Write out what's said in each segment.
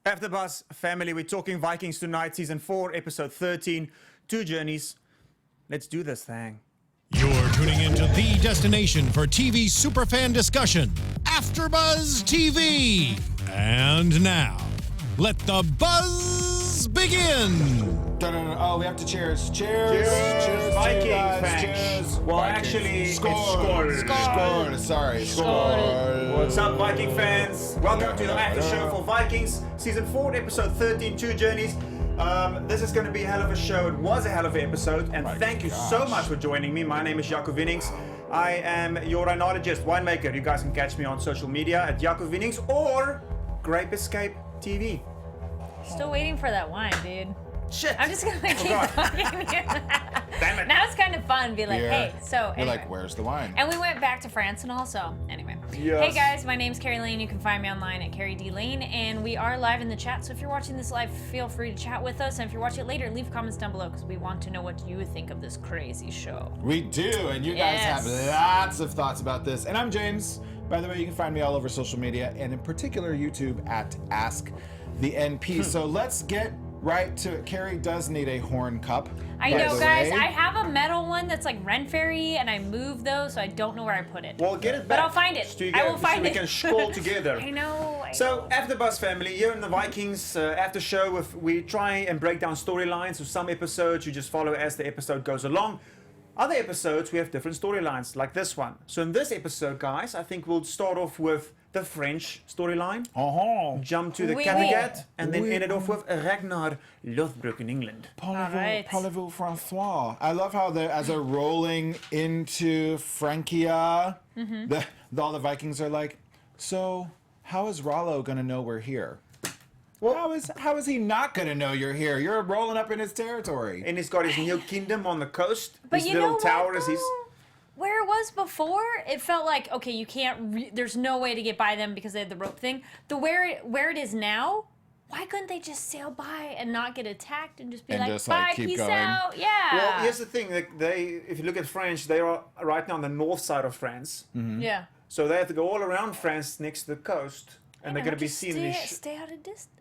AFTERBUZZ family, we're talking Vikings tonight, season 4, episode 13, 2 journeys. Let's do this thing. You're tuning into the destination for TV superfan discussion, AFTERBUZZ TV. And now, let the buzz begin. Oh, we have to cheers. Cheers. Cheers, Viking fans. Cheers. Well, Vikings. actually, it's Scourge. Scourge. Sorry. Scourge. What's up, Viking fans? Welcome to the after show for Vikings, season 4, episode 13, 2 journeys. This is going to be a hell of a show. It was a hell of an episode, and thank you so much for joining me. My name is Jaco Vienings. I am your rhinologist, winemaker. You guys can catch me on social media at Jaco Vienings or Grape Escape TV. Still waiting for that wine, dude. Shit. I'm just gonna keep talking. Damn it. Now it's kind of fun. Be like, hey, so You're anyway. like, where's the wine? And we went back to France and all, so anyway. Yes. Hey guys, my name's Kari Lane. You can find me online at Kari D Lane, and we are live in the chat. So if you're watching this live, feel free to chat with us. And if you're watching it later, leave comments down below because we want to know what you think of this crazy show. We do, and you guys have lots of thoughts about this. And I'm James. By the way, you can find me all over social media, and in particular YouTube at Ask the NP. So let's get right to it. Kari does need a horn cup. I know, guys. I have a metal one that's like Ren Fairy, and I moved those, so I don't know where I put it. Well, get it back. But I'll find it. I will find so it. we can scroll together. I know. So, AFTERBUZZ family, here in the Vikings after show, we try and break down storylines. So some episodes you just follow as the episode goes along. Other episodes we have different storylines, like this one. So in this episode, guys, I think we'll start off with the French storyline, jump to the Kattegat, and then end it off with Ragnar Lothbrok in England. Parlez-vous Francois? I love how as they're rolling into Francia, all the Vikings are like, so how is Rollo gonna know we're here? Well, how is he not gonna know you're here? You're rolling up in his territory. And he's got his new kingdom on the coast. But his you little know tower what, is his. where it was before, it felt like, okay, you can't, there's no way to get by them because they had the rope thing. Where it is now, why couldn't they just sail by and not get attacked and just be like, bye, keep peace going. out? Yeah. Well, here's the thing. If you look at France, they are right now on the north side of France. Yeah. So they have to go all around France next to the coast. And they're going to be just seen in these... stay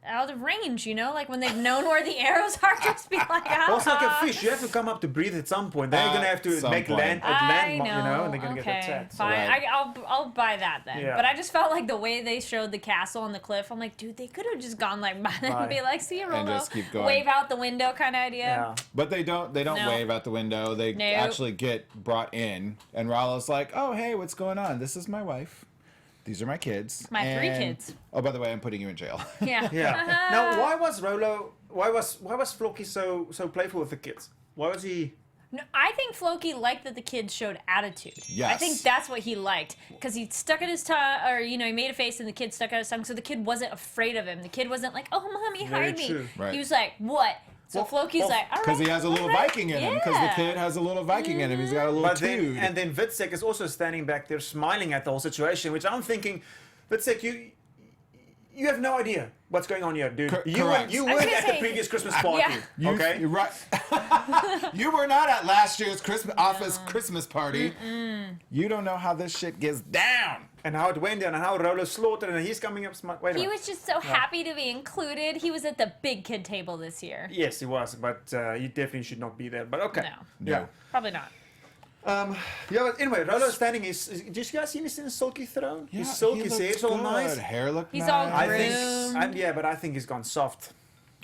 out of range, you know? Like when they've known where the arrows are, just be like, Well, it's like a fish. You have to come up to breathe at some point. They're going to have to make land, you know, and they're going to get attacked. Fine. Right. I'll buy that then. Yeah. But I just felt like the way they showed the castle on the cliff, I'm like, dude, they could have just gone like by and be like, see you, Rollo. just keep going. Wave out the window kind of idea. Yeah. But they don't No. wave out the window. They actually get brought in, and Rollo's like, oh, hey, what's going on? This is my wife. These are my kids. My 3 kids. Oh, by the way, I'm putting you in jail. Yeah. Yeah. Now, why was Rollo... Why was Floki so playful with the kids? Why was he... No, I think Floki liked that the kids showed attitude. Yes. I think that's what he liked. Because he stuck out his tongue, or, you know, he made a face and the kid stuck out his tongue, so the kid wasn't afraid of him. The kid wasn't like, oh, mommy, hide me. true. Right. He was like, what? So Floki's like, all right. Because he has a little Viking in him. Because the kid has a little Viking in him. He's got a little But dude. then Witzek is also standing back there smiling at the whole situation, which I'm thinking, Witzek, you have no idea what's going on here, dude. You weren't at the previous Christmas party, okay? You're right. You were not at last year's Christmas party. You don't know how this shit gets down. And how it went down, and how Rollo slaughtered, and he's coming up smart. Wait a He minute. was just so happy to be included. He was at the big kid table this year. Yes, he was, but he definitely should not be there. But okay. No. Yeah. Probably not. But anyway, Rollo's standing. Did you guys see him in his silky throne? Yeah, his silky, he his looks hair's all good. nice. Hair look He's nice. all I groomed. think, but I think he's gone soft.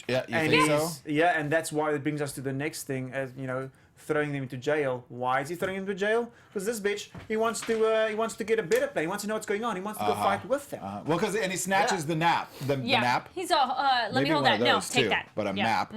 Yeah, you And think so? Yeah, and that's why it brings us to the next thing, as you know, throwing them into jail. Why is he throwing them into jail? Because this bitch, he wants to get a better play. He wants to know what's going on. He wants to go fight with them. Well, and he snatches the nap. The nap. He's all, let Maybe me hold one that. of No, those take too, that. But a Yeah. map,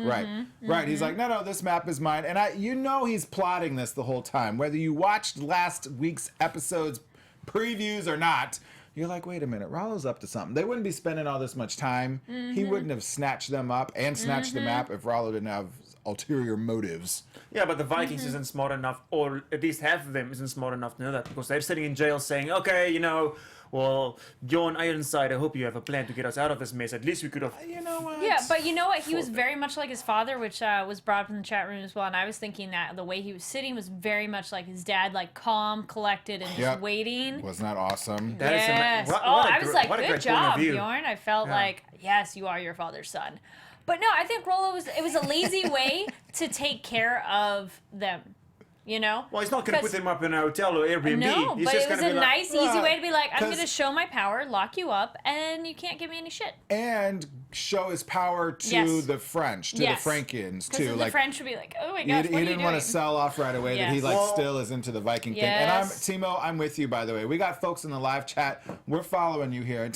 right. He's like, no, this map is mine. And he's plotting this the whole time. Whether you watched last week's episode's previews or not, you're like, wait a minute, Rollo's up to something. They wouldn't be spending all this much time. He wouldn't have snatched them up and snatched the map if Rollo didn't have ulterior motives. Yeah, but the Vikings isn't smart enough, or at least half of them isn't smart enough to know that, because they're sitting in jail saying, okay, you know, well, Bjorn Ironside, I hope you have a plan to get us out of this mess. At least we could have... You know what? Yeah, but you know what? He was very much like his father, which was brought up in the chat room as well. And I was thinking that the way he was sitting was very much like his dad, like calm, collected, and just waiting. Wasn't that awesome? That is Yes. I was like, good job, Bjorn. I felt like, yes, you are your father's son. But no, I think Rollo it was a lazy way to take care of them. You know? Well, he's not going to put them up in a hotel or Airbnb. No, he's but just it was gonna a be nice, like, easy way to be like, I'm 'cause- going to show my power, lock you up, and you can't give me any shit. And show his power to Yes. the French, to Yes. the Frankians, Because too. the Like, French would be like, oh my he gosh, what are you didn't want doing? to sell off right away that he Yes. like Well- still is into the Viking thing. And Yes. Timo, I'm with you, by the way. We got folks in the live chat. We're following you here.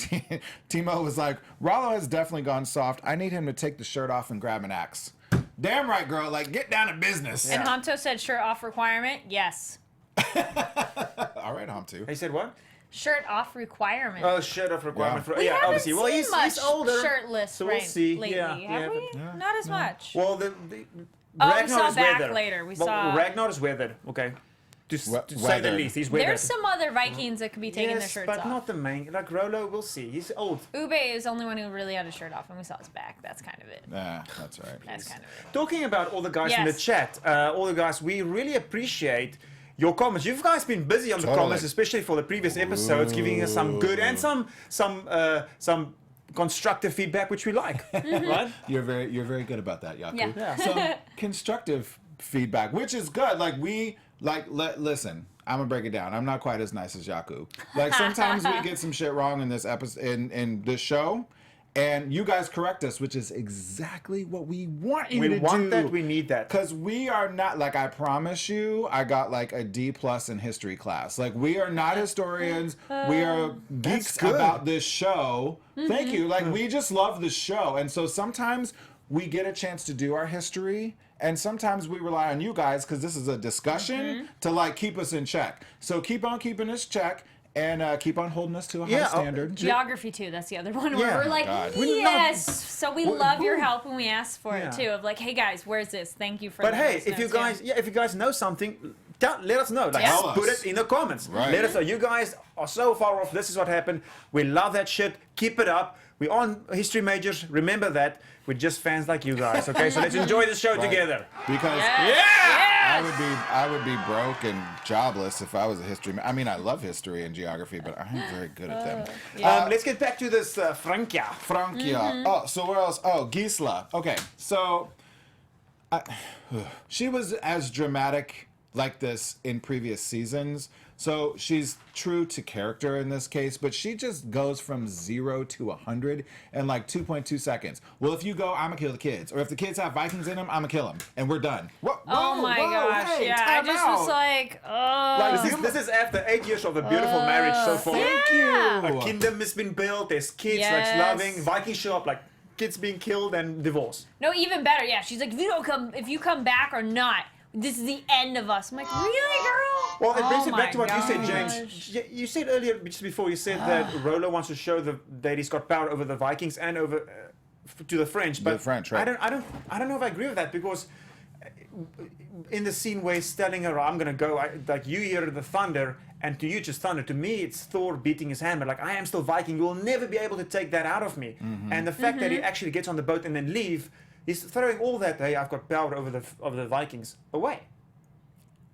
Timo was like, Rollo has definitely gone soft. I need him to take the shirt off and grab an axe. Damn right, girl. Like, get down to business. And Honto said shirt off requirement. Yes. All right, Hamtu. He said what? Shirt off requirement. Oh, shirt off requirement. Yeah. For, we yeah, haven't obviously. Well, seen he's much older. shirtless so we'll see. lately, Yeah, have we? Yeah. Not as much. Well, the Oh, we Ragnar saw is back weathered. later. We Well, saw- Ragnar is weathered. Okay, to say the Weathered. least, he's weathered. There's some other Vikings that could be taking their yes, shirts but off. not the main. Like Rollo, we'll see. He's old. Ube is the only one who really had his shirt off, and we saw his back. That's kind of it. Yeah, that's right. That's kind of it. Talking about all the guys in the Yes. chat, all the guys, we really appreciate your comments. You guys been busy on the Totally. comments, especially for the previous episodes, giving us some good and some constructive feedback, which we like. Right? You're very good about that, Jaco. Yeah. Some constructive feedback, which is good. Like listen, I'm gonna break it down. I'm not quite as nice as Jaco. Like sometimes we get some shit wrong in this episode, in this show, and you guys correct us, which is exactly what we want you to do. We want that. We need that. Because we are not, like, I promise you, I got like a D+ in history class. Like, we are not historians. We are geeks good. about this show. Thank you. Like, we just love the show. And so sometimes we get a chance to do our history, and sometimes we rely on you guys, because this is a discussion, to, like, keep us in check. So keep on keeping us check. And keep on holding us to a high standard. Geography too. That's the other one. Yeah. Where we're like, God. yes. So we love your help when we ask for Yeah. it too. Of like, hey guys, where's this? Thank you for. But letting hey, us if know you too. guys, if you guys know something, let us know. Like, Yeah. Tell put us. it in the comments. Right. Let us know. You guys are so far off. This is what happened. We love that shit. Keep it up. We're on history majors. Remember that. We're just fans like you guys. Okay, so let's enjoy the show Right. together. Because Yeah. I would be broke and jobless if I was a history. I mean, I love history and geography, but I'm very good at them. Let's get back to this Frankia. Frankia. Oh, so where else? Oh, Gisla. Okay, so she was as dramatic like this in previous seasons. So she's true to character in this case, but she just goes from 0 to 100 in like 2.2 seconds. Well, if you go, I'm gonna kill the kids, or if the kids have Vikings in them, I'm gonna kill them, and we're done. Oh my gosh! hey, Yeah, I time just out. was like, oh. Like, This is after 8 years of a beautiful marriage so far. Thank Yeah. you. A kingdom has been built. There's kids, Yes. like loving. Vikings show up, like kids being killed and divorce. No, even better. Yeah, she's like, if you come back or not, this is the end of us. I'm like, really, girl? Well, it brings Oh it back to what my you said, gosh. James. You said earlier, just before, you said that Rollo wants to show that he's got power over the Vikings and over to the French. But The French, right. I don't know if I agree with that, because in the scene where he's telling her, "I'm gonna go," like you hear the thunder, and to you just thunder. To me, it's Thor beating his hammer. Like, I am still Viking. You will never be able to take that out of me. And the fact that he actually gets on the boat and then leave, he's throwing all that. Hey, I've got power over the Vikings away.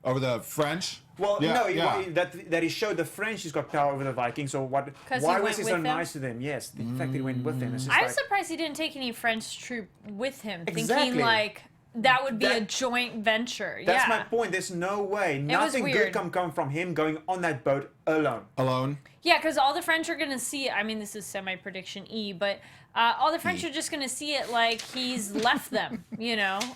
Over the French? Well, Yeah, no, yeah. that he showed the French he's got power over the Vikings, or what? 'Cause he Why went was he so with them? nice to them? Yes, the fact that he went with them. It's just I'm like, surprised he didn't take any French troop with him, Exactly. thinking like that would be a That- joint venture. that's yeah. my point. There's no way. was Nothing good weird. can come from him going on that boat alone. Alone? Yeah, because all the French are gonna see. I mean, this is semi-prediction E, but all the French are just gonna see it like he's left them,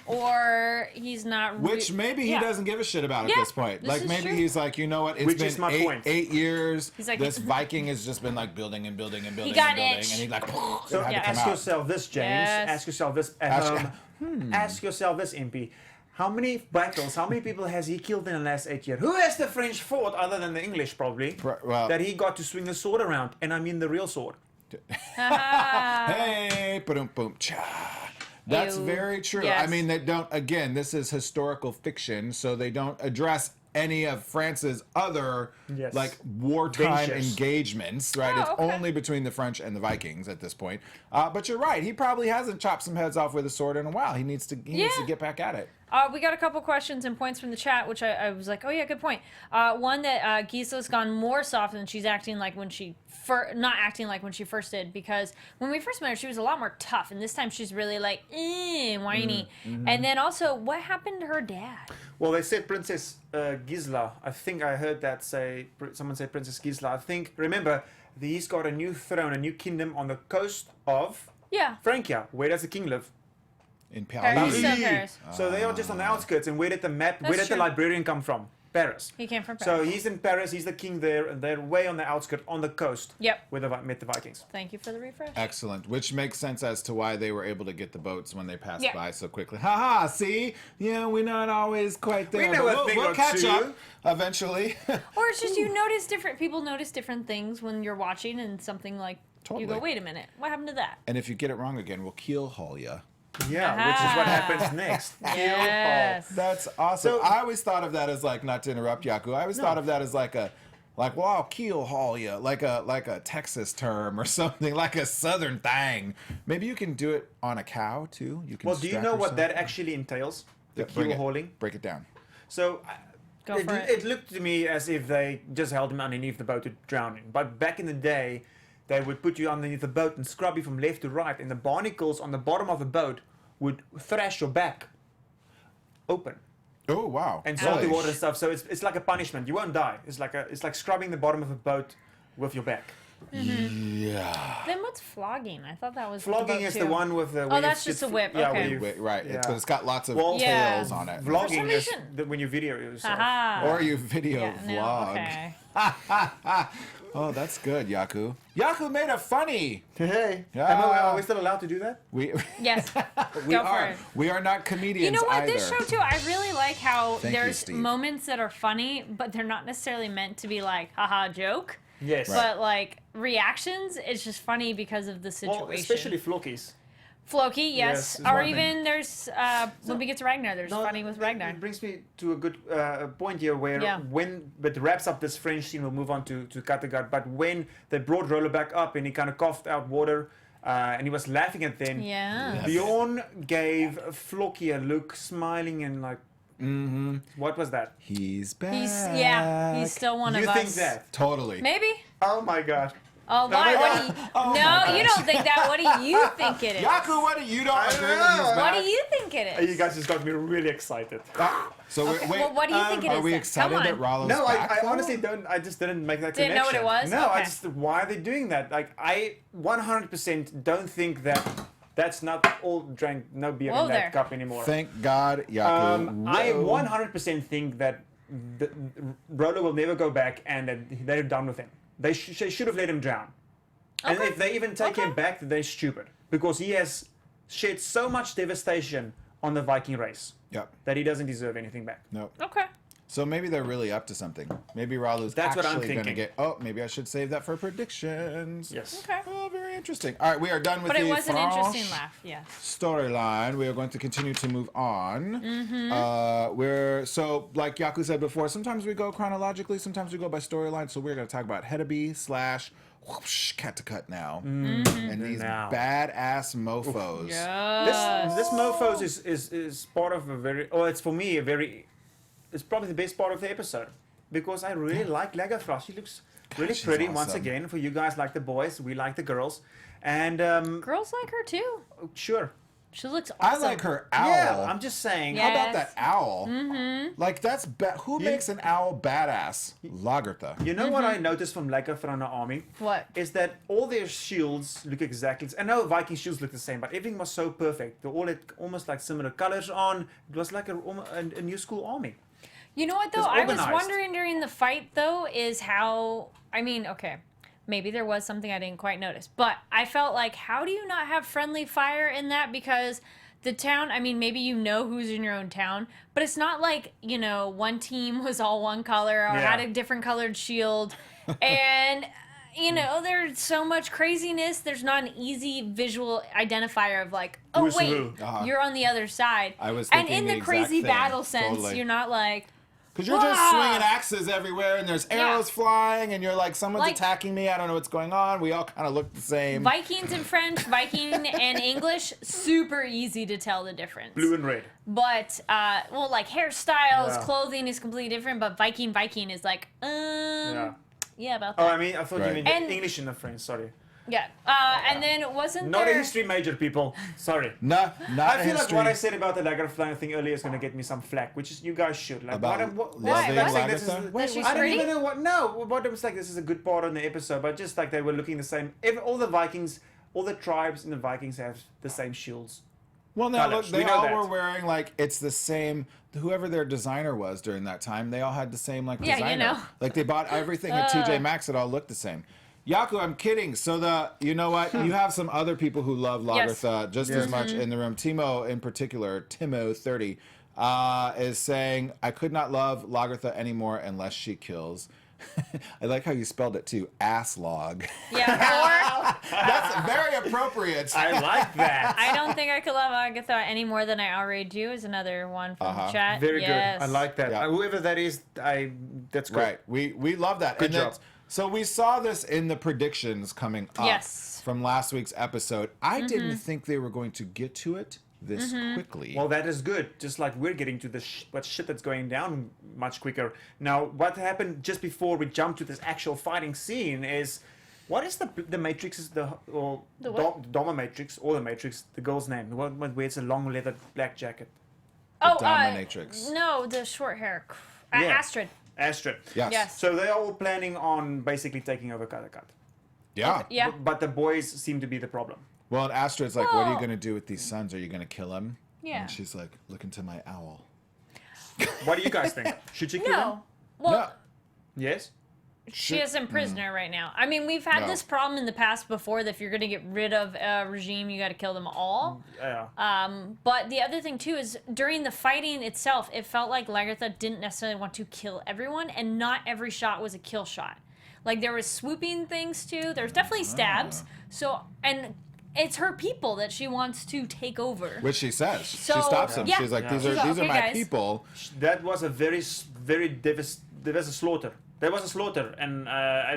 or he's not. Which maybe he Yeah. doesn't give a shit about at Yeah, this point. this Like, is maybe true. he's like, you know what? It's Which been is my eight, point. 8 years. He's like- this Viking has just been like building and building and building got and building. itch. And he's like, So it had to come ask out. yourself this, James. Yes. Ask yourself this at Ask- home. Ask yourself this, MP. How many battles, how many people has he killed in the last 8 years? Who has the French fought other than the English, probably? Well- that he got to swing the sword around, and I mean the real sword. Hey, boom, boom, cha. That's Ew. very true. Yes. I mean, they don't, again, this is historical fiction, so they don't address any of France's other Yes. like wartime Ventures. engagements, right? Oh, It's okay. only between the French and the Vikings at this point. But you're right. He probably hasn't chopped some heads off with a sword in a while. He needs to get back at it. We got a couple questions and points from the chat, which I was like, oh yeah, good point. One that Gisla's gone more soft than she's acting like when she not acting like when she first did, because when we first met her, she was a lot more tough, and this time she's really like whiny. And then also, what happened to her dad? Well, they said Princess Gisla. I think I heard that someone say Princess Gisla. I think, remember, he's got a new throne, a new kingdom on the coast of Yeah. Francia. Where does the king live? In Paris. Paris. Still Paris. So they are just on the outskirts. And where did where That's did the true. librarian come from? Paris. He came from So Paris. he's in Paris. He's the king there, and they're way on the outskirts, on the coast. Yep. Where they met the Vikings. Thank you for the refresh. Excellent, which makes sense as to why they were able to get the boats when they passed Yeah. by so quickly. Haha, see? Yeah, we're not always quite there. We know but a thing we'll or catch two. up eventually. Or it's just people notice different things when you're watching, and something like you go, Totally. wait a minute, what happened to that? And if you get it wrong again, we'll keel haul you. Yeah, which is what Aha. happens next. Yes. That's awesome. So- I always thought of that as like, not to interrupt Jaco, I always thought of that as like well, I'll keel haul you, like a Texas term or something, like a Southern thing. Maybe you can do it on a cow too. You can. Well, do you strap know what yourself- that actually entails? The Bring keel it. hauling. Break it down. So Go for it. it looked to me as if they just held him underneath the boat to drown him. But back in the day, they would put you underneath the boat and scrub you from left to right, and the barnacles on the bottom of the boat would thrash your back open Oh wow! and salty Really? water and stuff. So it's like a punishment. You won't die. It's like scrubbing the bottom of a boat with your back. Yeah. Then what's flogging? I thought that was the Flogging boat is too. the one with the. Oh, that's just a whip, Yeah, okay. where you, Wait, right, yeah. but it's got lots of Well, Yeah. tails on it. Vlogging some is reason- when you video yourself. Haha. Or you video Yeah, no, vlog. okay. Oh, that's good, Jaco. Jaco made a funny. Hey, Yeah. are we still allowed to do that? We Yes. we Go for are. it. We are not comedians You know what? either. This show too, I really like how Thank you, there's Steve. moments that are funny, but they're not necessarily meant to be like haha joke. Yes. But like reactions, it's just funny because of the situation. Well, especially Flockies. Floki, yes. Yes, it's Or one even there's when we get to Ragnar, there's funny with Ragnar. It brings me to a good point here where Yeah. when it wraps up this French scene, we'll move on to Kattegat. But when they brought Rollo back up and he kind of coughed out water and he was laughing at them, Yeah. Bjorn gave Floki a look, smiling and like, Mm-hmm. what was that? He's back. He's still one You of think us. that? Totally. Maybe. Oh my god. Oh, why? What do you? No, you don't think that. What do you think it is? Jaco, what do you don't I agree don't that he's know. back? What do you think it is? You guys just got me really excited. So Okay, wait, well, what do you think it are is we then? excited Come that on. Rollo's No, back? I though? honestly don't. I just didn't make that Didn't know what connection. it was? No, I Okay. just why are they doing that? Like I 100% don't think that that's not all drank no beer Whoa in that there. cup anymore. Thank God, Jaco. I Whoa. 100% think that Rollo will never go back and that they're done with him. They should have let him drown. And Okay. if they even take him back, they're stupid because he has shed so much devastation on the Viking race Yep. that he doesn't deserve anything back. Nope. Okay. So maybe they're really up to something. Maybe Rollo's That's what I'm actually going to thinking. get. Oh, maybe I should save that for predictions. Yes. Okay. Oh, very interesting. All right, we are done with But the it was an French interesting laugh. Yes. storyline. We are going to continue to move on. We're so like Jaco said before. Sometimes we go chronologically. Sometimes we go by storyline. So we're going to talk about Hedeby / whoosh, Kattegat now, and these Now. badass mofo's. This mofos is part of a very it's for me a very it's probably the best part of the episode because I really like Lagerthaand. She looks really she's pretty once awesome. again. For you guys like the boys, we like the girls, and Girls like her too. sure. She looks I awesome. like her owl. Yeah, I'm just saying. Yeah. How about that owl? Like that's who makes an owl badass? Lagerthaand. You know what I noticed from Lagerthaand army What? is that all their shields look exactly. I know Viking shields look the same, but everything was so perfect. They all had almost like similar colors on. It was like a new school army. You know what though? It's I was organized. wondering during the fight though is how okay. Maybe there was something I didn't quite notice. But I felt like how do you not have friendly fire in that? Because the town, maybe you know who's in your own town, but it's not like, one team was all one color or Yeah. had a different colored shield. And you know, there's so much craziness. There's not an easy visual identifier of like, oh Who's wait, who? you're on the other side. I was and thinking in the the crazy exact thing. battle sense, Totally. you're not like, Because you're just "Wah!" swinging axes everywhere, and there's arrows flying, and you're like, someone's Like- attacking me. I don't know what's going on. We all kind of look the same. Vikings and French, Viking and English, super easy to tell the difference. Blue and red. But well, like hairstyles, Yeah. clothing is completely different. But Viking is like, Yeah. yeah, about Oh, that. I mean, I thought Right. you meant And- English and the French. Sorry. Yeah. And then wasn't Not a there? history major, people. Sorry. No, not I feel like history. what I said about the Lagerthaand thing earlier is going to get me some flack, which is you guys should. Like, About what, loving I think this is- Lagerthaand? That she's I don't pretty? even know what. No, what it was like. This is a good part on the episode, but just like they were looking the same. All the Vikings, all the tribes in the Vikings have the same shields. Well, now look, Colors. We they know all that. were wearing like it's the same. Whoever their designer was during that time, they all had the same like Yeah, designer. you know. Like they bought everything at TJ Maxx. It all looked the same. Jaco, I'm kidding. So you know what? You have some other people who love Yes. Lagerthaand just as much in the room. Timo, in particular, Timo30, is saying, "I could not love Lagerthaand anymore unless she kills." I like how you spelled it too. Aslaug. Yeah. That's very appropriate. I like that. I don't think I could love Agatha any more than I already do. Is another one from the chat. Very Yes. good. I like that. Yeah. Whoever that is, that's good. Right. We love that. Good and job. that's- So we saw this in the predictions coming up Yes. from last week's episode. I didn't think they were going to get to it this quickly. Well, that is good. Just like we're getting to the shit that's going down much quicker. Now, what happened just before we jump to this actual fighting scene is, what is the Matrix? Is the what? Dominatrix or the Matrix? The girl's name. The one where it's a long leather black jacket. Oh, Dominatrix. no, the short hair. Yeah. Astrid. Astrid. Yes. Yes. So they're all planning on basically taking over Karakat. Yeah. Yeah. But the boys seem to be the problem. Well, and Astrid's like, what are you Well- going to do with these sons? Are you going to kill them? Yeah. And she's like, look into my owl. What do you guys think? Should she kill him? No. Well, No. Yes. she is in prisoner right now. I mean, we've had No. this problem in the past before that if you're going to get rid of a regime, you got to kill them all. Yeah. But the other thing, too, is during the fighting itself, it felt like Lagertha didn't necessarily want to kill everyone, and not every shot was a kill shot. Like, there was swooping things, too. There's definitely stabs. So, and it's her people that she wants to take over. Which she says. she So- stops them. Yeah. She's like, these She's are like, these are "Okay, my guys." people. That was a very there was a slaughter. There was a slaughter, and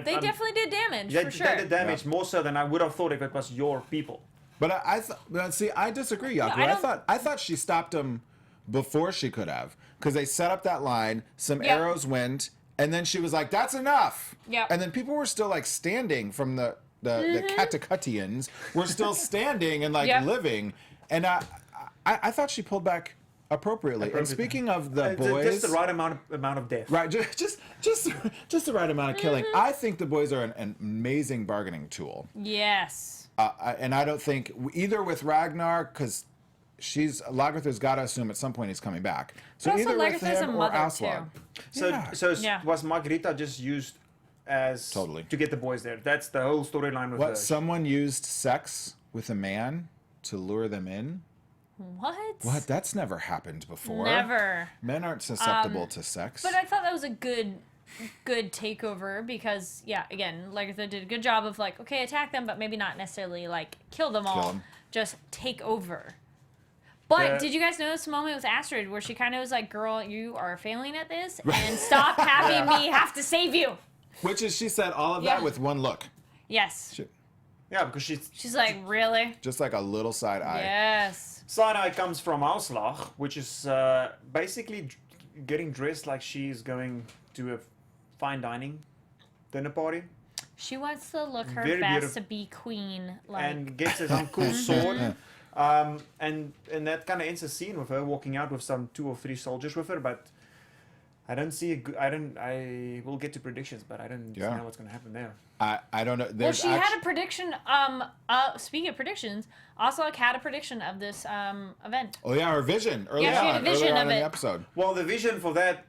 They definitely did damage, they for sure. did damage more so than I would have thought if it was your people. But I disagree, Jaco. I I don't- thought she stopped him before she could have, because they set up that line. Some Yeah. arrows went, and then she was like, "That's enough." Yeah. And then people were still like standing from the Katakutians were still standing and like Yeah. living, and I thought she pulled back appropriately. And speaking of the boys, Just the right amount of death. right, just the right amount of killing. I think the boys are an amazing bargaining tool. Yes. And I don't think either with Ragnar, because Lagertha's got to assume at some point he's coming back. So But also either with Lagertha's a him or mother, Aslaug. So Yeah. was Margarita just used as Totally. to get the boys there? That's the whole storyline with her. What, someone used sex with a man to lure them in? What? What? That's never happened before. Never. Men aren't susceptible to sex. But I thought that was a good takeover because, yeah, again, Lagertha did a good job of like, okay, attack them, but maybe not necessarily like kill them all. them. Just take over. But Yeah. did you guys notice the moment with Astrid where she kind of was like, girl, you are failing at this and stop having me have to save you. Which is, she said all of Yeah. that with one look. Yes. Yeah, because She's like, really? Just like a little side eye. Yes. Sinai comes from Aslaug, which is basically getting dressed like she's going to a fine dining dinner party, She wants to look her Very best beautiful. to be queen. Like, and gets some cool sword. And that kind of ends the scene with her walking out with some 2 or 3 soldiers with her, but I don't see I will get to predictions, but I don't Yeah. know what's going to happen there. I don't know. well, There's she had a prediction. Speaking of predictions, Aslaug had a prediction of this event. Oh yeah, her vision early Yeah, she had a on, vision earlier on of in it. the episode. Well, the vision for that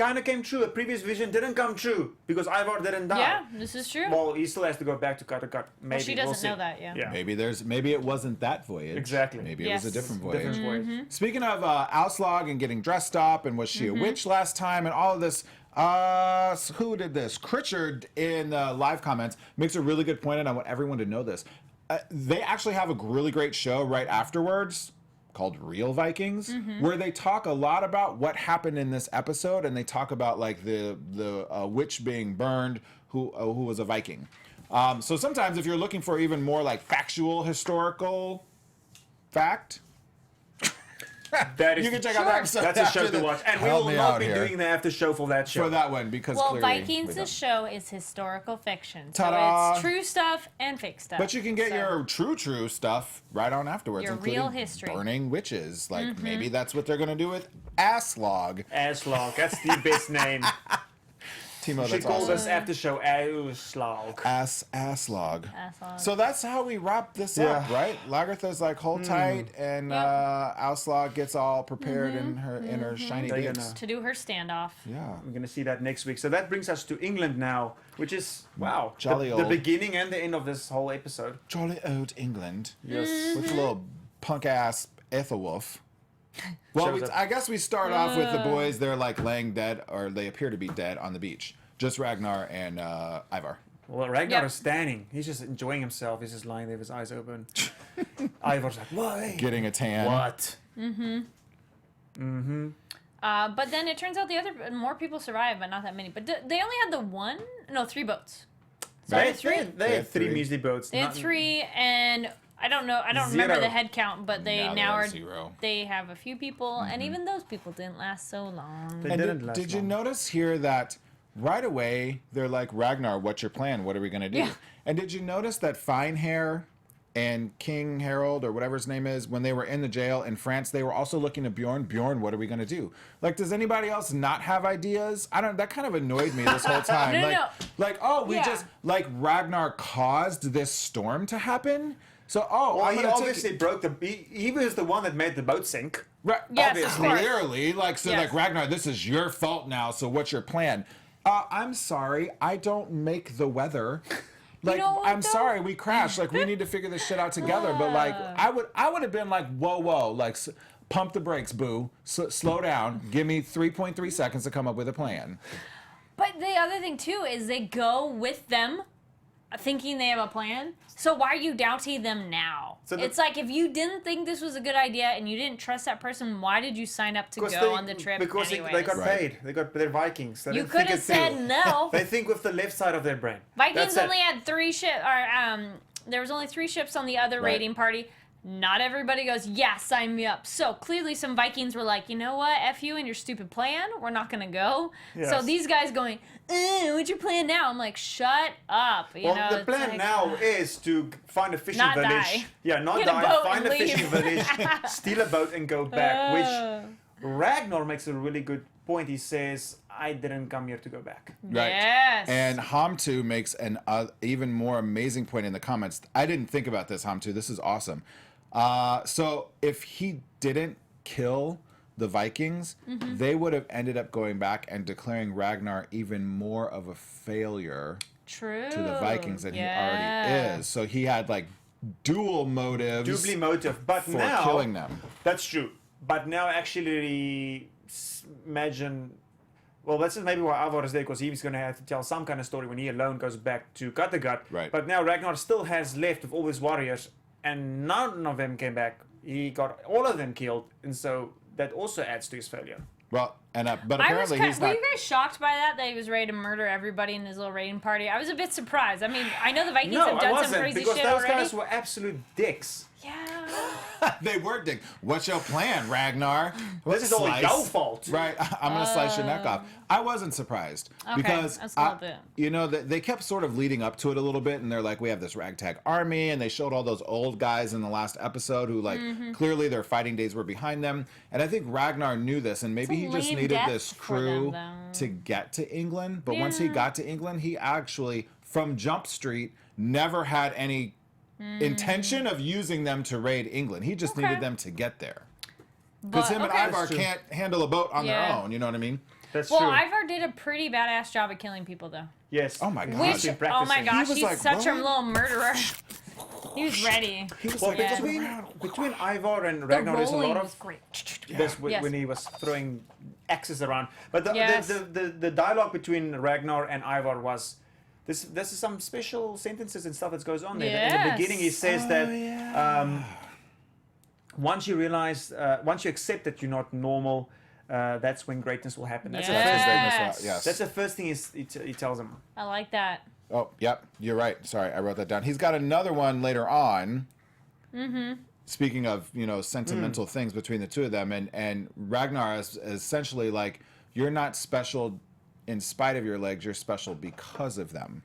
kind of came true. A previous vision didn't come true because Ivar didn't die. Yeah, this is true. Well, he still has to go back to Kattegat. Maybe. Well, she doesn't know that, yeah. Maybe it wasn't that voyage. Exactly. Maybe it was a different voyage. Different voyage. Speaking of Aslaug and getting dressed up, and was she a witch last time, and all of this. Who did this? Critchard in live comments makes a really good point, and I want everyone to know this. They actually have a really great show right afterwards called Real Vikings, where they talk a lot about what happened in this episode, and they talk about like the witch being burned who was a Viking. So sometimes if you're looking for even more like factual historical fact, That is, you can check out that episode. That's a show to watch. And we Help will me not out be here. doing the after show for that show. For that one, because Well, clearly we Vikings' don't. show is historical fiction. So Ta-da. it's true stuff and fake stuff. But you can get So- your true stuff right on afterwards, Your including real history. burning witches. Like maybe that's what they're gonna do with Aslaug. Aslaug. That's the best name. Timo, She that's called awesome. us after show Aslaug. Aslaug. Aslaug. So that's how we wrap this up, right? Lagertha's like hold tight, and Aslaug gets all prepared in her shiny They're boots. gonna- To do her standoff. Yeah. We're going to see that next week. So that brings us to England now, which is, wow, Jolly the old. beginning and the end of this whole episode. Jolly old England. Yes. With a little punk ass Ethelwolf. Well, Shows up. I guess we start off with the boys. They're like laying dead, or they appear to be dead on the beach. Just Ragnar and Ivar. Well, Ragnar Yep. is standing. He's just enjoying himself. He's just lying there with his eyes open. Ivar's like, what? Getting a tan. What? But then it turns out more people survived, but not that many. But they only had three boats. They had Three. They had three measly boats. They had Not- three, and I don't remember Zero. the head count, but they Now now they're are at 0. they have a few people, and even those people didn't last so long. They And didn't last did you long. notice here that right away they're like, Ragnar, what's your plan? What are we going to do? Yeah. And did you notice that Finehair and King Harold, or whatever his name is, when they were in the jail in France, they were also looking to Bjorn. Bjorn, what are we going to do? Like, does anybody else not have ideas? That kind of annoyed me this whole time. No. We Yeah. just, like, Ragnar caused this storm to happen. So, Well, I'm he gonna take obviously broke the... He was the one that made the boat sink. Right, Yes, of obviously, course. clearly, like Yes. Ragnar, this is your fault now. So what's your plan? I'm sorry, I don't make the weather. Like, know what, I'm though? sorry, we crashed. Like, we need to figure this shit out together. But like, I would have been like, whoa, like, pump the brakes, boo. Slow down. Give me 3.3 seconds to come up with a plan. But the other thing too is they go with them, thinking they have a plan. So why are you doubting them now? So It's like if you didn't think this was a good idea and you didn't trust that person, why did you sign up to go on the trip Because anyways? they got Right. paid. They're Vikings. They You didn't think could have it through. said no. They think with the left side of their brain. Vikings That's it. only had 3 ships, or there was only 3 ships on the other Right. raiding party. Not everybody goes, yeah, sign me up. So clearly some Vikings were like, you know what, F you and your stupid plan, we're not going to go. So Yes. these guys going, what's your plan now? I'm like, shut up. You Well, know, the it's plan like, now is to find a fishing Not village. die. Yeah, not Get a die. boat Find and a fishing leave. village, steal a boat, and go back. Which Ragnar makes a really good point. He says, "I didn't come here to go back." Right. Yes. And Hamtu makes an even more amazing point in the comments. I didn't think about this, Hamtu. This is awesome. So if he didn't kill the Vikings, they would have ended up going back and declaring Ragnar even more of a failure True. to the Vikings than he Yeah. already is. So he had like dual motives Doubly motive, but for now killing them. that's true. But now, actually, imagine. Well, that's maybe why Ivar is there, because he's going to have to tell some kind of story when he alone goes back to Kattegat. Right. But now Ragnar still has left of all his warriors, and none of them came back. He got all of them killed, and so that also adds to his failure. Well, and but I was apparently he's were not. you guys shocked by that he was ready to murder everybody in his little raiding party? I was a bit surprised. I mean, I know the Vikings No, have I done some wasn't, crazy because shit those already. guys were absolute dicks. Yeah. They were dick. What's your plan, Ragnar? This is all Slice. your fault. Right, I'm gonna slice your neck off. I wasn't surprised Okay, because that's a little bit. you know, they kept sort of leading up to it a little bit, and they're like, we have this ragtag army, and they showed all those old guys in the last episode who, like, Mm-hmm. clearly their fighting days were behind them, and I think Ragnar knew this, and maybe It's a he just lame needed death this for them, crew though. to get to England. But once he Yeah. got to England, he actually, from Jump Street, never had any intention of using them to raid England. He just Okay. needed them to get there. Because him and okay. Ivar That's true. can't handle a boat on their Yeah. own, you know what I mean? That's Well, true. Ivar did a pretty badass job at killing people, though. Yes. Oh my God. He's been Oh my practicing. gosh, was he's like, such a "What?" little murderer. He was ready. He was Well, like, Yeah. between Ivar and The Ragnar, there's a rolling lot was of great. this Yes. when he was throwing axes around. But Yes. the dialogue between Ragnar and Ivar was. This is some special sentences and stuff that goes on there. In the Yes. beginning, he says that once you realize, once you accept that you're not normal, that's when greatness will happen. That's the first thing. Yes. Yes. That's the first thing he tells him. I like that. Oh, yep, you're right. Sorry, I wrote that down. He's got another one later on. Speaking of, sentimental things between the two of them, and Ragnar is essentially like, you're not special in spite of your legs, you're special because of them.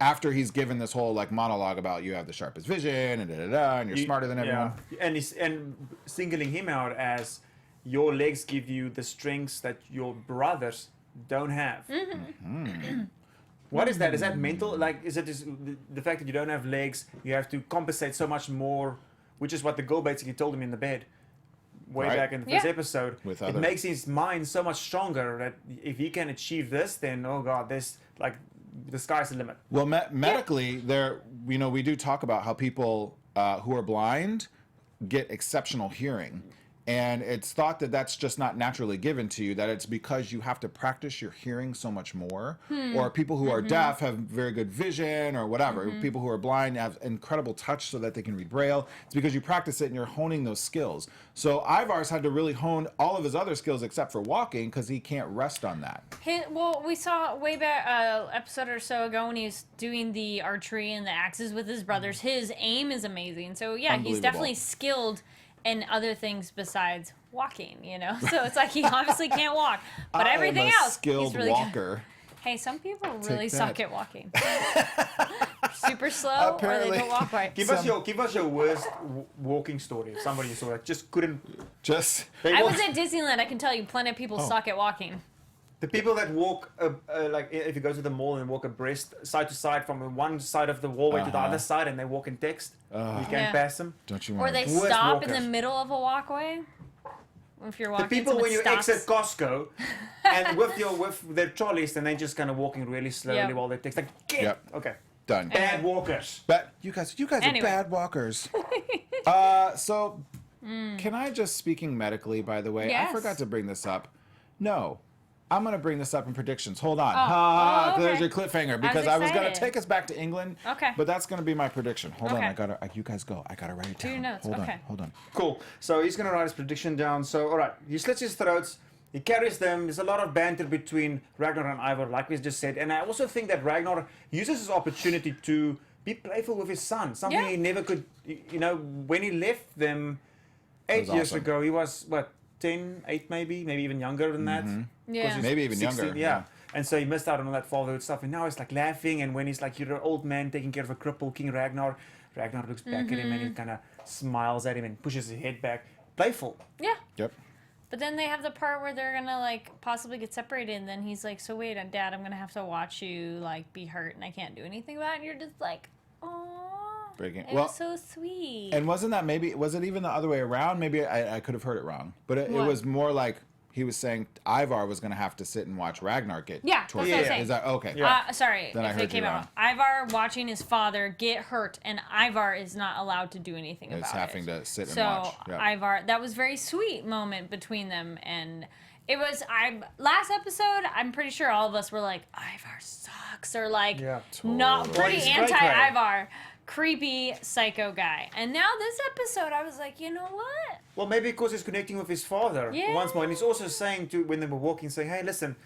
After he's given this whole like monologue about you have the sharpest vision and and you're smarter than everyone. And singling him out as your legs give you the strengths that your brothers don't have. What is that? Is that mental? Like, is it just the fact that you don't have legs, you have to compensate so much more, which is what the girl basically told him in the bed way Right. back in the first Yeah. episode. With It other- makes his mind so much stronger that if he can achieve this, then, oh God, this, like, the sky's the limit. Well, medically, we do talk about how people who are blind get exceptional hearing. And it's thought that that's just not naturally given to you, that it's because you have to practice your hearing so much more. Or people who are deaf have very good vision or whatever. People who are blind have incredible touch so that they can read Braille. It's because you practice it and you're honing those skills. So Ivar's had to really hone all of his other skills except for walking because he can't rest on that. Well, we saw way back episode or so ago when he was doing the archery and the axes with his brothers. His aim is amazing. So yeah, he's Unbelievable. definitely skilled in other things besides walking. So it's like he obviously can't walk, but everything I am a else skilled he's really walker. good. Hey, some people really that. suck at walking. Super slow, or Apparently. they don't walk right. Give us your worst walking story of somebody you saw that just couldn't. Just I was at Disneyland. I can tell you, plenty of people suck at walking. The people that walk, like if you go to the mall and walk abreast, side to side, from one side of the wallway to the other side, and they walk in text, you can't Yeah. pass them. don't you Or want they Worst stop in walkers. the middle of a walkway. If you're The walking, people someone when you stops. exit Costco, and with their trolleys, and they're just kind of walking really slowly Yep. while they text. Like, get Yep. okay, done? bad walkers. But you guys Anyway. are bad walkers. So can I just, speaking medically, by the way, Yes. I forgot to bring this up. No, I'm going to bring this up in predictions. Hold on. Oh, There's okay. your cliffhanger because I was going to excited. take us back to England. Okay. But that's going to be my prediction. Hold on. Okay. You guys go. I got to write it down. your notes. Hold Okay. on. Hold on. Cool. So he's gonna write his prediction down. So all right, he slits his throats. He carries them. There's a lot of banter between Ragnar and Ivar, like we just said. And I also think that Ragnar uses his opportunity to be playful with his son. Something Yeah. he never could. When he left them 8 was years awesome. ago, he was what 10, 8 maybe even younger than that. Yeah. he's Maybe even younger, Yeah. yeah. And so he missed out on all that fatherhood stuff. And now he's like laughing. And when he's like, you're an old man taking care of a cripple, King Ragnar. Ragnar looks back at him and he kind of smiles at him and pushes his head back. Playful. Yeah. Yep. But then they have the part where they're gonna like possibly get separated, and then he's like, "So wait, Dad, I'm gonna have to watch you like be hurt, and I can't do anything about it." And you're just like, "Oh, Breaking- it well, was so sweet." And was it even the other way around? Maybe I could have heard it wrong. But it What? was more like he was saying Ivar was going to have to sit and watch Ragnar get Yeah, that's what I'm tortured. saying. Is that okay? Yeah. Sorry Then I if heard it came you out wrong. Ivar watching his father get hurt, and Ivar is not allowed to do anything It's about it. having to sit and So watch. Yeah. Ivar, that was very sweet moment between them, and it was last episode. I'm pretty sure all of us were like, Ivar sucks, or like Yeah, not totally. pretty Well, he's great, anti-Ivar, creepy psycho guy. And now this episode, I was like, you know what? Well, maybe because he's connecting with his father Yeah. once more. And he's also saying to when they were walking, saying, hey, listen,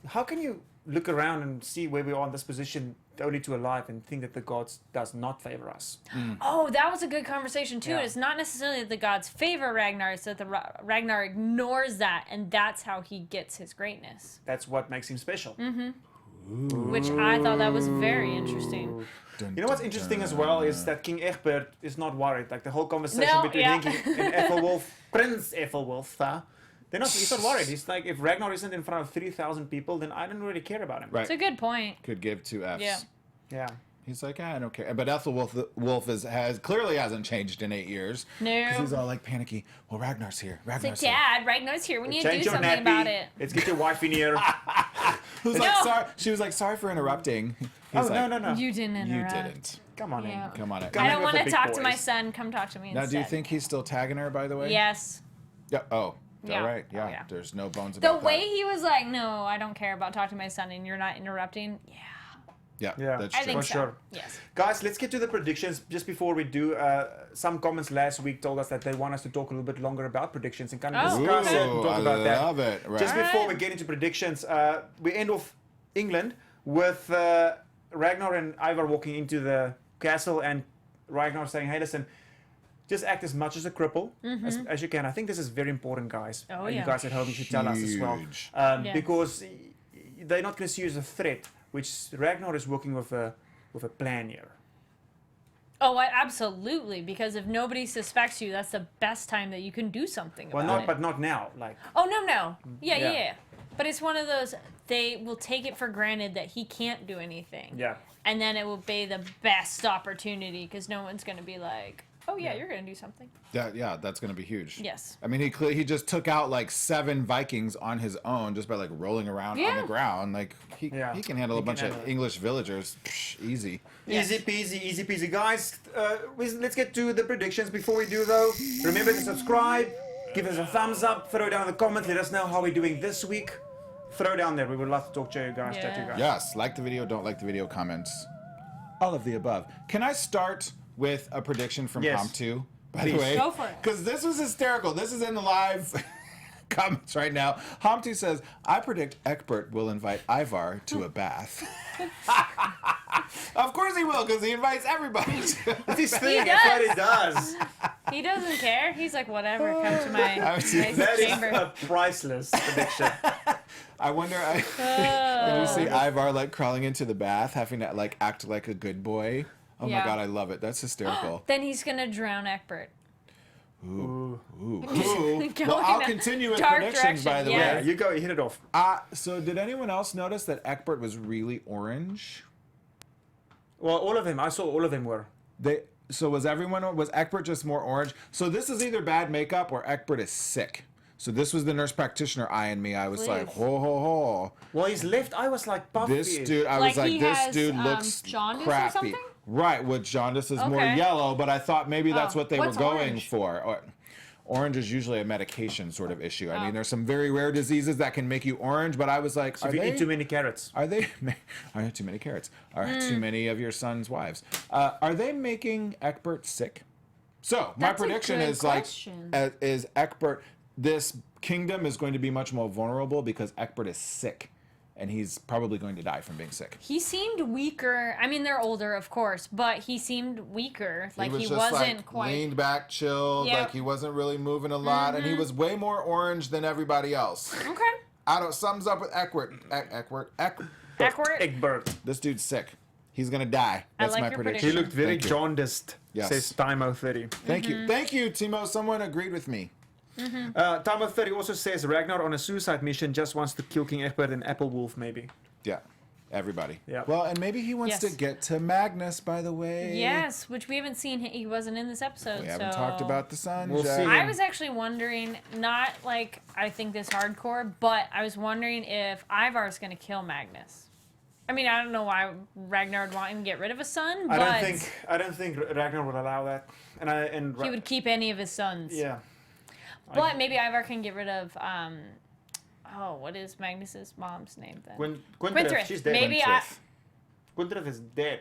how can you look around and see where we are in this position, the only two alive, and think that the gods does not favor us? Oh, that was a good conversation too. Yeah. It's not necessarily that the gods favor Ragnar; it's that the Ragnar ignores that, and that's how he gets his greatness. That's what makes him special. Which I thought that was very interesting. You know what's interesting as well is that King Egbert is not worried. Like the whole conversation No, between yeah. Henki and Ethelwulf, Prince Ethelwulf, he's not worried. He's like, if Ragnar isn't in front of 3,000 people, then I don't really care about him. Right. It's a good point. Could give two Fs. Yeah. Yeah. He's like, I don't care. But Wolf has clearly hasn't changed in 8 years. No. Because he's all like panicky. Well, Ragnar's here. It's like, Ragnar's here. Dad, Ragnar's here. We need to Change do your something nappy. about it. Let's get your wife in here. Who's like, sorry. She was like, sorry for interrupting. He's like, no. You didn't You interrupt. didn't. Come on Yeah. in. Come on in. Come I in don't with want the to big talk to my boys. son. Come talk to me Now, instead. do you think he's still tagging her, by the way? Yes. Yeah. Oh. Yeah. All right. Yeah. Oh, yeah. There's no bones The about way that. he was like, no, I don't care about talking to my son and you're not interrupting. Yeah. Yeah. That's I true. think For so. sure. Yes. Guys, let's get to the predictions. Just before we do, some comments last week told us that they want us to talk a little bit longer about predictions and kind of Oh, discuss okay. it and talk about that. I love it. Right. Just All before right. we get into predictions, we end off England with Ragnar and Ivar walking into the castle and Ragnar saying, hey, listen, just act as much as a cripple as you can. I think this is very important, guys. Oh, You yeah. guys at home, you should tell us as well. Huge. Yes. Because they're not going to see you as a threat, which Ragnar is working with a plan here. Oh, absolutely. Because if nobody suspects you, that's the best time that you can do something Well, about it. but not now. Like, Oh, no. Yeah. Yeah. But it's one of those, they will take it for granted that he can't do anything. yeah. And then it will be the best opportunity because no one's going to be like, oh, yeah, you're going to do something. That's going to be huge. Yes. I mean, he just took out like 7 Vikings on his own just by like rolling around on Yeah. the ground. Like he can handle a bunch of handle it. English villagers. Psh, easy. Yes. Easy peasy. Guys, let's get to the predictions. Before we do, though, remember to subscribe, give us a thumbs up, throw down in the comments, let us know how we're doing this week. Throw down there. We would love to talk to you guys, chat to you guys. Yes, like the video, don't like the video, comments. All of the above. Can I start with a prediction from Yes. Pom2? By Please. the way, Go for it. because this was hysterical. This is in the live comments right now. Pom2 says, I predict Egbert will invite Ivar to a bath. Of course he will, because he invites everybody. It's his thing. He That's what does. he does. He doesn't care. He's like, whatever, come to my I was just- nice That is chamber. a priceless prediction. I wonder, can you see Ivar like crawling into the bath, having to like act like a good boy? Oh Yeah. my god, I love it. That's hysterical. Then he's going to drown Egbert. Ooh. Going Well, I'll in a continue with dark predictions, by the direction, Yeah, way. you go. You hit it off. So did anyone else notice that Egbert was really orange? Well, all of them. I saw all of them were. Was Egbert just more orange? So this is either bad makeup or Egbert is sick. So this was the nurse practitioner eye in me. I was like, Please. ho ho ho. Well, his left eye was like puffy. This dude, I Like was like, he this has, dude looks jaundice or crappy. something? Right, with jaundice is more Okay. yellow, but I thought maybe that's Oh, what they what's were going orange? for. Orange is usually a medication sort of issue. I Oh. mean, there's some very rare diseases that can make you orange, but I was like, If you eat too many carrots. are they too many carrots? Are too many of your son's wives? Are they making Egbert sick? So my That's a prediction good is question. is Egbert. This kingdom is going to be much more vulnerable because Egbert is sick, and he's probably going to die from being sick. He seemed weaker. I mean, they're older, of course, but he seemed weaker. Like he just wasn't like quite. leaned back, chilled, Yep. like he wasn't really moving a lot, and he was way more orange than everybody else. Okay. Sums up with Egbert. Egbert. This dude's sick. He's gonna die. I That's like my your prediction. He looked very Thank you. jaundiced. Yes. Says Timo30. Thank Mm-hmm. you. Thank you, Timo. Someone agreed with me. Timo30 also says Ragnar on a suicide mission just wants to kill King Egbert and Apple Wolf, maybe. Yeah. Everybody. Yeah. Well, and maybe he wants Yes. to get to Magnus, by the way. Yes, which we haven't seen. He wasn't in this episode. We haven't so- talked about the sun. We'll yet. see. I was actually wondering, not like I think this hardcore, but I was wondering if Ivar's going to kill Magnus. I mean, I don't know why Ragnar would want him to get rid of a son, but I don't think Ragnar would allow that. And he would keep any of his sons. Yeah. But maybe Ivar can get rid of, what is Magnus's mom's name then? Gwynthryth, she's dead. Maybe Gwynthryth is dead.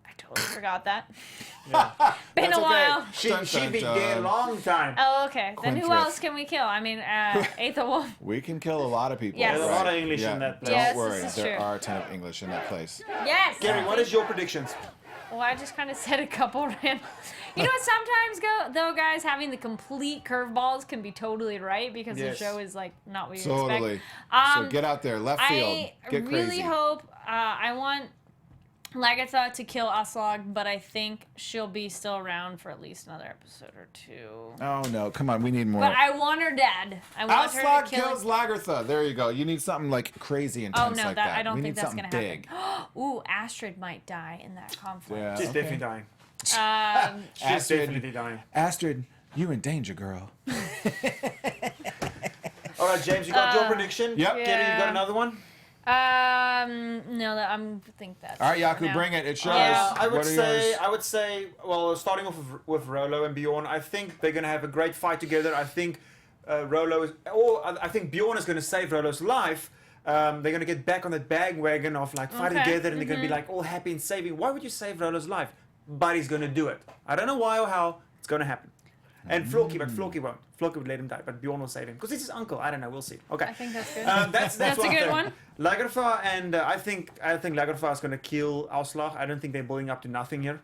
I totally forgot that. Yeah. Been That's a okay. while. She Dun, been dun, dead a dun. long time. Oh, okay. Then who Gwynthryth. else can we kill? I mean, Aethelwolf. We can kill a lot of people. Yes. There's a lot of English in that place. Don't Yes, worry. this is There true. are a ton of English in that place. Yes. Gary, what is your predictions? Well, I just kind of said a couple random. You know what? Sometimes, though, guys, having the complete curveballs can be totally right because Yes. the show is like not what you Totally. expect. So get out there, left field. I Get really crazy. hope. I want Lagerthaand to kill Aslaug, but I think she'll be still around for at least another episode or 2. Oh no, come on, we need more. But I want her dead. I want her Aslaug to kill kills Lagertha. There you go. You need something like crazy intense no, like that that. I don't we think need that's something gonna big. happen. Ooh, Astrid might die in that conflict. Yeah, She's okay. definitely dying. She's Astrid, definitely dying. Astrid, you in danger, girl. All right, James, you got your prediction? Yep. Kelly, you got another one? No, I think that's All right, it for Jaco, now. bring it. It's yours. Yeah. I would What are say, yours? well, starting off with Rollo and Bjorn, I think they're going to have a great fight together. I think I think Bjorn is going to save Rollo's life. They're going to get back on that bandwagon of like fighting Okay. Mm-hmm. together, and they're going to be like all happy and saving. Why would you save Rollo's life? But he's going to do it. I don't know why or how. It's going to happen. And Floki won't. Floki would let him die, but Bjorn will save him because he's his uncle. I don't know. We'll see. Okay. I think that's good. That's That's what a I good think. one. Lagerthaand and I think Lagerthaand is going to kill Aslaug. I don't think they're building up to nothing here.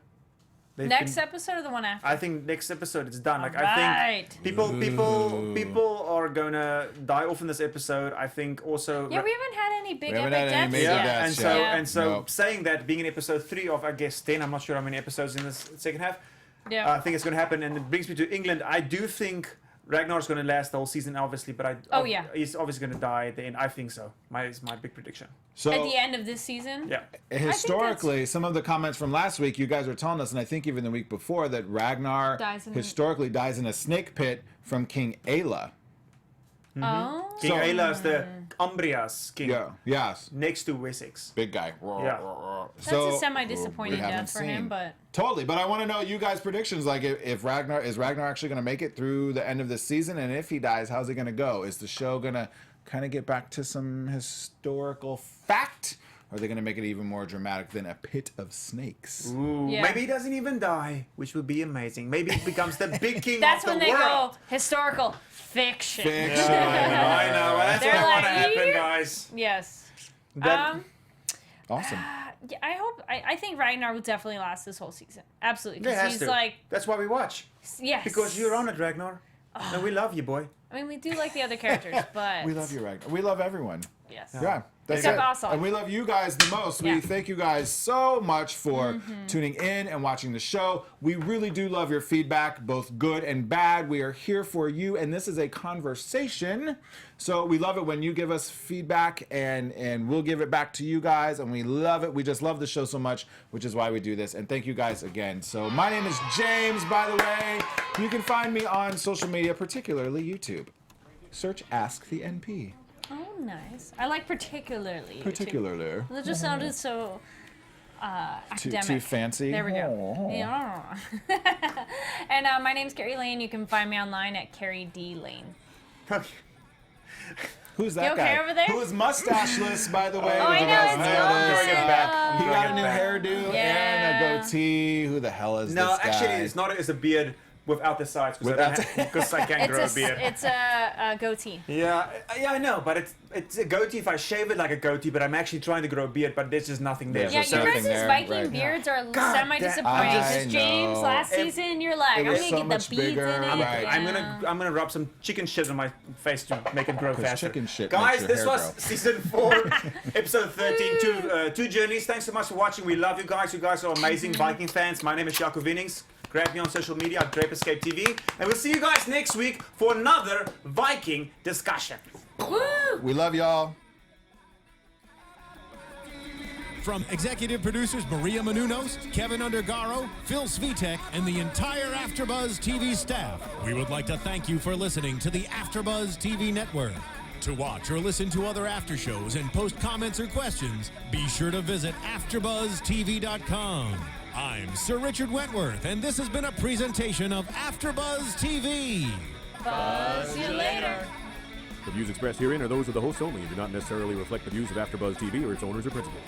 Next episode or the one after? I think next episode it's done. Like I Alright. think people are gonna die off in this episode. I think also. Yeah, we haven't had any big We haven't epic had any deaths major yet. deaths and yet. so Nope. saying that being in episode 3 of I guess 10, I'm not sure how many episodes in this second half. Yeah. I think it's gonna happen, and it brings me to England. I do think Ragnar's gonna last the whole season, obviously, but he's obviously gonna die at the end. I think so. It's my big prediction. So At the end of this season? Yeah. historically, some of the comments from last week, you guys were telling us, and I think even the week before, that Ragnar Dies in- historically dies in a snake pit from King Ayla. Oh. King So- Ayla is the Umbria's king, Yeah. Yes. next to Wessex. Big guy. Yeah. That's a semi-disappointing we haven't death for him, seen. but... Totally, but I want to know you guys' predictions. Like, if Ragnar actually going to make it through the end of this season, and if he dies, how's it going to go? Is the show going to kind of get back to some historical fact, or are they going to make it even more dramatic than a pit of snakes? Ooh, Yeah. maybe he doesn't even die, which would be amazing. Maybe he becomes the big king That's of when the they world. go historical fiction. Fiction. I know. That's They're what I want to like, happen, "Yep." guys. Yes. That- Awesome. Yeah, I think Ragnar will definitely last this whole season. Absolutely. It Because has he's to. like, That's why we watch. yes. Because you're on it, Ragnar. And we love you, boy. I mean, we do like the other characters, but... We love you, Ragnar. We love everyone. Yes. Yeah, that's Except it. Aslaug. And we love you guys the most. We Yeah. thank you guys so much for tuning in and watching the show. We really do love your feedback, both good and bad. We are here for you, and this is a conversation. So we love it when you give us feedback, and we'll give it back to you guys, and we love it. We just love the show so much, which is why we do this. And thank you guys again. So my name is James, by the way. You can find me on social media, particularly YouTube. Search Ask the NP. Oh, nice. I like particularly. Particularly. That just sounded so academic. Too fancy. There we go. Oh. Yeah. And my name's Kari Lane. You can find me online at Kari D Lane. Who's that You guy? okay over there? Who is mustacheless, by the way? Oh, I You know, guys it's noticed. Bring it back. He Bring got it a new back. hairdo Yeah. and a goatee. Who the hell is No, this guy? actually, it's not. It's a beard without the sides because I can't grow a beard. It's a goatee. Yeah, I know, but it's a goatee if I shave it like a goatee, but I'm actually trying to grow a beard, but there's just nothing there. There's Yeah, just you nothing guys' there, Viking right. beards are God semi-disappointing. I Because James, know. last season, you're like, It I'm was gonna so get much the beads bigger. in it. Right. I'm gonna rub some chicken shit on my face to make it grow 'Cause faster. chicken shit Guys, makes your this hair was grow. season 4, episode 13, two journeys. Thanks so much for watching. We love you guys. You guys are amazing Viking fans. My name is Jaco Vienings. Grab me on social media at Drape Escape TV, and we'll see you guys next week for another Viking discussion. Woo! We love y'all. From executive producers Maria Menounos, Kevin Undergaro, Phil Svitek, and the entire AfterBuzz TV staff, we would like to thank you for listening to the AfterBuzz TV network. To watch or listen to other after shows and post comments or questions, be sure to visit AfterBuzzTV.com. I'm Sir Richard Wentworth, and this has been a presentation of AfterBuzz TV. See you later. The views expressed herein are those of the hosts only and do not necessarily reflect the views of AfterBuzz TV or its owners or principals.